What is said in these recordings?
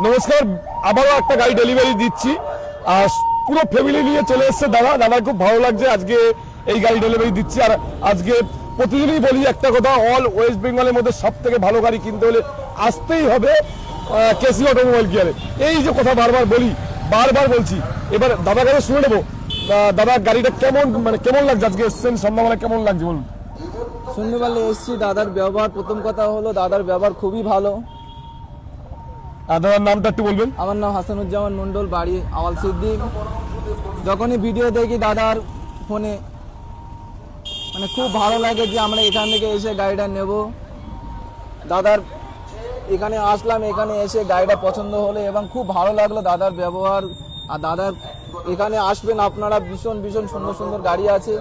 নমস্কার, আবারও একটা গাড়ি ডেলিভারি দিচ্ছি আর পুরো ফ্যামিলি নিয়ে চলে এসেছে দাদা খুব ভালো লাগছে আজকে এই গাড়ি ডেলিভারি দিচ্ছি। আর আজকে প্রতিদিনই বলি একটা কথা, অল ওয়েস্ট বেঙ্গলের মধ্যে সব থেকে ভালো গাড়ি কিনতে হলে আসতেই হবে কেসি অটোমোবাইল কেয়ারে। এই যে কথা বারবার বলছি, এবার দাদার কাছে শুনে নেবো। দাদা, গাড়িটা কেমন লাগছে আজকে এসছেন সম্ভাবনা কেমন লাগছে বলুন। শুনতে পারলে এসছি। দাদার ব্যবহার, প্রথম কথা হলো দাদার ব্যবহার খুবই ভালো। দাদার নামটা একটু বলবেন। আমার নাম হাসানুজ্জামান মন্ডল, বাড়ি আওয়াল সিদ্দিক। যখনই ভিডিও দেখি দাদার ফোনে খুব ভালো লাগে যে আমরা এখান থেকে এসে গাড়িটা নেব। দাদার এখানে আসলাম, এখানে এসে গাড়িটা পছন্দ হলো এবং খুব ভালো লাগলো দাদার ব্যবহার। আর দাদার এখানে আসবেন আপনারা, ভীষণ সুন্দর গাড়ি আছে।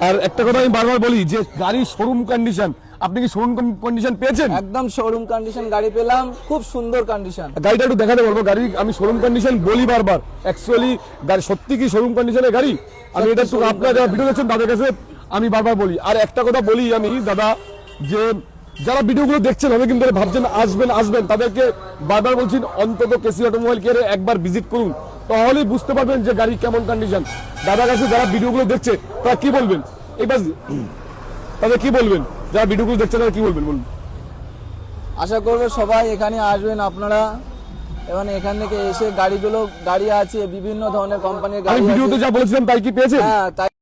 আর একটা কথা আমি বারবার বলি যে গাড়ির শোরুম কন্ডিশন, আপনি কি শোরুম কন্ডিশন পেয়েছেন? একদম শোরুম কন্ডিশন গাড়ি পেলাম, খুব সুন্দর কন্ডিশন। গাড়িটা একটু দেখাতে বলবো। গাড়ি আমি শোরুম কন্ডিশন বলি বারবার, অ্যাকচুয়ালি গাড়ি সত্যি কি শোরুম কন্ডিশনের গাড়ি? আমি এটা আপনারা যারা ভিডিও দেখছেন তাদের কাছে আমি বারবার বলি। আর একটা কথা বলি আমি দাদা, যে যারা ভিডিওগুলো দেখছেন হবে কিন্তু ভাবছেন আসবেন তাদেরকে বারবার বলছি অন্তত কেসি অটোমোবাইল কেয়ারে একবার ভিজিট করুন, তাহলেই বুঝতে পারবেন যে গাড়ি কেমন কন্ডিশন। দাদার কাছে যারা ভিডিওগুলো দেখছে তারা কি বলবেন, এবার তাদের কি বলবেন, যারা ভিডিওগুলো দেখছে তারা কি বলবেন বলুন। আশা করবো সবাই এখানে আসবেন আপনারা এবং এখান থেকে এসে গাড়ি আছে, বিভিন্ন ধরনের কোম্পানির গাড়ি। আমি ভিডিওতে যা বলেছিলাম তাই কি পেয়েছেন? হ্যাঁ, তাই।